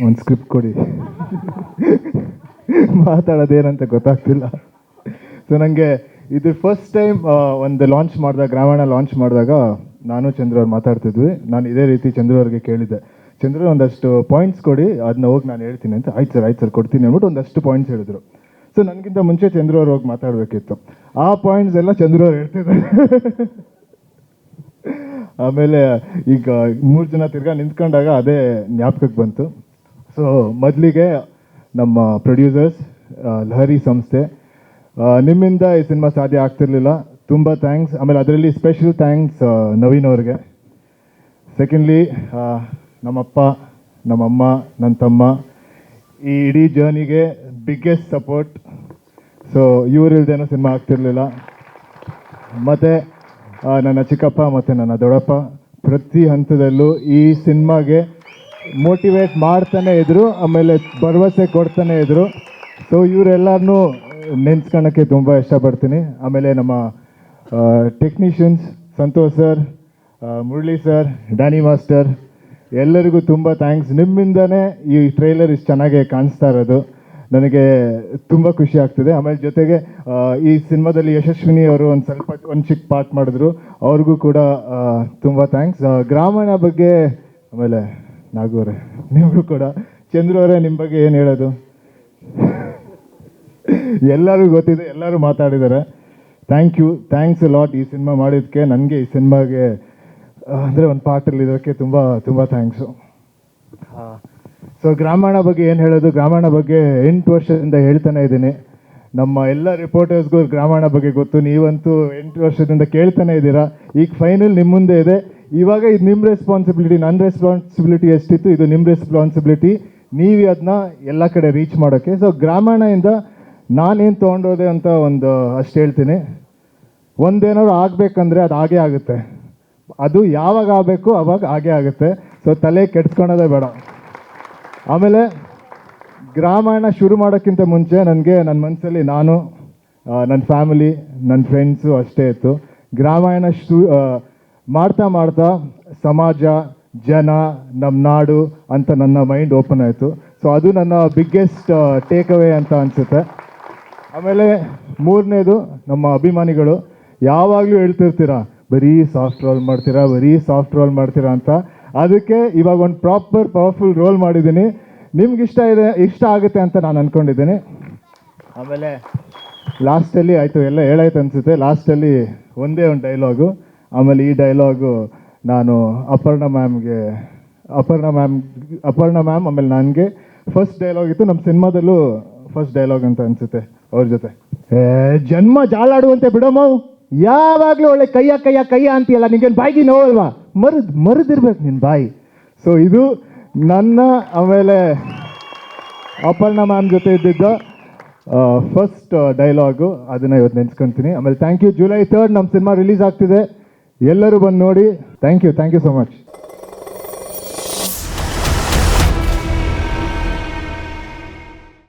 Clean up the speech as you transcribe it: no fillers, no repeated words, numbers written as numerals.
ಒಂದು ಸ್ಕ್ರಿಪ್ಟ್ ಕೊಡಿ. ಮಾತಾಡೋದೇನಂತ ಗೊತ್ತಾಗ್ತಿಲ್ಲ. ಸೊ ನನಗೆ ಇದು ಫಸ್ಟ್ ಟೈಮ್ ಒಂದು ಲಾಂಚ್ ಮಾಡಿದಾಗ, ಗ್ರಾಮಣ ಲಾಂಚ್ ಮಾಡಿದಾಗ ನಾನು ಚಂದ್ರ ಅವ್ರು ಮಾತಾಡ್ತಿದ್ವಿ. ನಾನು ಇದೇ ರೀತಿ ಚಂದ್ರ ಅವ್ರಿಗೆ ಕೇಳಿದ್ದೆ, ಚಂದ್ರ ಒಂದಷ್ಟು ಪಾಯಿಂಟ್ಸ್ ಕೊಡಿ, ಅದನ್ನ ಹೋಗಿ ನಾನು ಹೇಳ್ತೀನಿ ಅಂತ. ಆಯ್ತು ಸರ್ ಕೊಡ್ತೀನಿ ಅಂದ್ಬಿಟ್ಟು ಒಂದಷ್ಟು ಪಾಯಿಂಟ್ಸ್ ಹೇಳಿದ್ರು. ಸೊ ನನಗಿಂತ ಮುಂಚೆ ಚಂದ್ರ ಅವ್ರು ಹೋಗಿ ಮಾತಾಡಬೇಕಿತ್ತು. ಆ ಪಾಯಿಂಟ್ಸ್ ಎಲ್ಲ ಚಂದ್ರ ಅವ್ರು ಹೇಳ್ತಿದ್ದಾರೆ. ಆಮೇಲೆ ಈಗ 3 ಜನ ತಿರ್ಗಾ ನಿಂತ್ಕೊಂಡಾಗ ಅದೇ ಜ್ಞಾಪಕಕ್ಕೆ ಬಂತು. ಸೊ ಮೊದಲಿಗೆ ನಮ್ಮ ಪ್ರೊಡ್ಯೂಸರ್ಸ್, ಲಹರಿ ಸಂಸ್ಥೆ, ನಿಮ್ಮಿಂದ ಈ ಸಿನಿಮಾ ಸಾಧ್ಯ ಆಗ್ತಿರ್ಲಿಲ್ಲ, ತುಂಬ ಥ್ಯಾಂಕ್ಸ್. ಆಮೇಲೆ ಅದರಲ್ಲಿ ಸ್ಪೆಷಲ್ ಥ್ಯಾಂಕ್ಸ್ ನವೀನ್ ಅವ್ರಿಗೆ. ಸೆಕೆಂಡ್ಲಿ ನಮ್ಮಪ್ಪ, ನಮ್ಮಮ್ಮ, ನನ್ನ ತಮ್ಮ, ಈ ಇಡೀ ಜರ್ನಿಗೆ ಬಿಗ್ಗೆಸ್ಟ್ ಸಪೋರ್ಟ್. ಸೊ ಇವರಿಲ್ದೇನೋ ಸಿನಿಮಾ ಆಗ್ತಿರ್ಲಿಲ್ಲ. ಮತ್ತು ನನ್ನ ಚಿಕ್ಕಪ್ಪ ಮತ್ತು ನನ್ನ ದೊಡ್ಡಪ್ಪ ಪ್ರತಿ ಹಂತದಲ್ಲೂ ಈ ಸಿನಿಮಾಗೆ ಮೋಟಿವೇಟ್ ಮಾಡ್ತಾನೆ ಇದ್ದರು, ಆಮೇಲೆ ಭರವಸೆ ಕೊಡ್ತಾನೆ ಇದ್ದರು. ಸೊ ಇವರೆಲ್ಲರನ್ನೂ ನೆನ್ಸ್ಕೊಳ್ಳೋಕ್ಕೆ ತುಂಬ ಇಷ್ಟಪಡ್ತೀನಿ. ಆಮೇಲೆ ನಮ್ಮ technicians Santosh sir, Murali sir, Danny master, ಎಲ್ಲರಿಗೂ ತುಂಬ ಥ್ಯಾಂಕ್ಸ್. ನಿಮ್ಮಿಂದನೇ ಈ ಟ್ರೈಲರ್ ಇಷ್ಟು ಚೆನ್ನಾಗಿ ಕಾಣಿಸ್ತಾ ಇರೋದು, ನನಗೆ ತುಂಬ ಖುಷಿ ಆಗ್ತಿದೆ. ಆಮೇಲೆ ಜೊತೆಗೆ ಈ ಸಿನಿಮಾದಲ್ಲಿ ಯಶಸ್ವಿನಿ ಅವರು ಒಂದು ಚಿಕ್ಕ ಪಾರ್ಟ್ ಮಾಡಿದ್ರು, ಅವ್ರಿಗೂ ಕೂಡ ತುಂಬ ಥ್ಯಾಂಕ್ಸ್. ಗ್ರಾಮೀಣ ಬಗ್ಗೆ ಆಮೇಲೆ ನಾಗೂರೇ ನಿಮಗೂ ಕೂಡ. ಚಂದ್ರ ಅವರೇ, ನಿಮ್ಮ ಬಗ್ಗೆ ಏನು ಹೇಳೋದು? ಎಲ್ಲರೂ ಗೊತ್ತಿದೆ, ಎಲ್ಲರೂ ಮಾತಾಡಿದ್ದಾರೆ. ಥ್ಯಾಂಕ್ಸ್ ಲಾಟ್ ಈ ಸಿನಿಮಾ ಮಾಡಿದ್ದಕ್ಕೆ. ನನಗೆ ಈ ಸಿನಿಮಾಗೆ ಅಂದರೆ ಒಂದು ಪಾರ್ಟಲ್ಲಿ ಇರೋಕ್ಕೆ ತುಂಬ ತುಂಬ ಥ್ಯಾಂಕ್ಸು. ಸೊ ಗ್ರಾಮೀಣ ಬಗ್ಗೆ ಏನು ಹೇಳೋದು? ಗ್ರಾಮೀಣ ಬಗ್ಗೆ 8 ವರ್ಷದಿಂದ ಹೇಳ್ತಾನೆ ಇದ್ದೀನಿ. ನಮ್ಮ ಎಲ್ಲ ರಿಪೋರ್ಟರ್ಸ್ಗೂ ಗ್ರಾಮೀಣ ಬಗ್ಗೆ ಗೊತ್ತು, ನೀವಂತೂ 8 ವರ್ಷದಿಂದ ಕೇಳ್ತಾನೆ ಇದ್ದೀರಾ. ಈಗ ಫೈನಲ್ ನಿಮ್ಮ ಮುಂದೆ ಇದೆ. ಇವಾಗ ಇದು ನಿಮ್ಮ ರೆಸ್ಪಾನ್ಸಿಬಿಲಿಟಿ. ನನ್ನ ರೆಸ್ಪಾನ್ಸಿಬಿಲಿಟಿ ಎಷ್ಟಿತ್ತು, ಇದು ನಿಮ್ಮ ರೆಸ್ಪಾನ್ಸಿಬಿಲಿಟಿ. ನೀವು ಅದನ್ನ ಎಲ್ಲ ಕಡೆ ರೀಚ್ ಮಾಡೋಕ್ಕೆ. ಸೊ ಗ್ರಾಮೀಣದಿಂದ ನಾನೇನು ತೊಗೊಂಡೋದೆ ಅಂತ ಒಂದು ಅಷ್ಟು ಹೇಳ್ತೀನಿ. ಒಂದೇನಾದ್ರು ಆಗಬೇಕಂದ್ರೆ ಅದು ಆಗೇ ಆಗುತ್ತೆ. ಅದು ಯಾವಾಗ ಆಗಬೇಕು ಅವಾಗ ಆಗೇ ಆಗುತ್ತೆ. ಸೊ ತಲೆ ಕೆಡ್ಸ್ಕೊಳೋದೇ ಬೇಡ. ಆಮೇಲೆ ಗ್ರಾಮಾಯಣ ಶುರು ಮಾಡೋಕ್ಕಿಂತ ಮುಂಚೆ ನನಗೆ ನನ್ನ ಮನಸ್ಸಲ್ಲಿ ನಾನು, ನನ್ನ ಫ್ಯಾಮಿಲಿ, ನನ್ನ ಫ್ರೆಂಡ್ಸು ಅಷ್ಟೇ ಇತ್ತು. ಗ್ರಾಮಾಯಣ ಮಾಡ್ತಾ ಮಾಡ್ತಾ ಸಮಾಜ, ಜನ, ನಮ್ಮ ನಾಡು ಅಂತ ನನ್ನ ಮೈಂಡ್ ಓಪನ್ ಆಯಿತು. ಸೊ ಅದು ನನ್ನ ಬಿಗ್ಗೆಸ್ಟ್ ಟೇಕ್ ಅವೇ ಅಂತ ಅನಿಸುತ್ತೆ. ಆಮೇಲೆ 3ನೇದು, ನಮ್ಮ ಅಭಿಮಾನಿಗಳು ಯಾವಾಗಲೂ ಹೇಳ್ತಿರ್ತೀರ ಬರೀ ಸಾಫ್ಟ್ ರೋಲ್ ಮಾಡ್ತೀರಾ ಅಂತ. ಅದಕ್ಕೆ ಇವಾಗ ಒಂದು ಪವರ್ಫುಲ್ ರೋಲ್ ಮಾಡಿದ್ದೀನಿ. ನಿಮ್ಗೆ ಇಷ್ಟ ಆಗುತ್ತೆ ಅಂತ ನಾನು ಅಂದ್ಕೊಂಡಿದ್ದೀನಿ. ಆಮೇಲೆ ಲಾಸ್ಟಲ್ಲಿ ಆಯಿತು, ಎಲ್ಲ ಹೇಳಾಯ್ತು ಅನಿಸುತ್ತೆ. ಲಾಸ್ಟಲ್ಲಿ ಒಂದೇ ಒಂದು ಡೈಲಾಗು. ಆಮೇಲೆ ಈ ಡೈಲಾಗು ನಾನು ಅಪರ್ಣ ಮ್ಯಾಮ್ ಆಮೇಲೆ ನನಗೆ ಫಸ್ಟ್ ಡೈಲಾಗ್ ಇತ್ತು. ನಮ್ಮ ಸಿನಿಮಾದಲ್ಲೂ ಫಸ್ಟ್ ಡೈಲಾಗ್ ಅಂತ ಅನಿಸುತ್ತೆ ಅವ್ರ ಜೊತೆ. ಜನ್ಮ ಜಾಲಾಡುವಂತೆ ಬಿಡಮ್ಮ, ಯಾವಾಗಲೂ ಒಳ್ಳೆ ಕೈಯ ಅಂತೀಯಲ್ಲ, ನಿಂಗೇನು ಬಾಯಿಗೆ ನೋವಲ್ವಾ? ಮರದಿರ್ಬೇಕು ನಿನ್ನ ಬಾಯಿ. ಸೊ ಇದು ನನ್ನ, ಆಮೇಲೆ ಅಪರ್ಣ ಮ್ಯಾಮ್ ಜೊತೆ ಇದ್ದಿದ್ದ ಫಸ್ಟ್ ಡೈಲಾಗು. ಅದನ್ನು ಇವತ್ತು ನೆನ್ಸ್ಕೊತೀನಿ. ಆಮೇಲೆ ಥ್ಯಾಂಕ್ ಯು. ಜುಲೈ 3 ನಮ್ಮ ಸಿನಿಮಾ ರಿಲೀಸ್ ಆಗ್ತಿದೆ. ಎಲ್ಲರೂ ಬಂದು ನೋಡಿ. Thank you so much.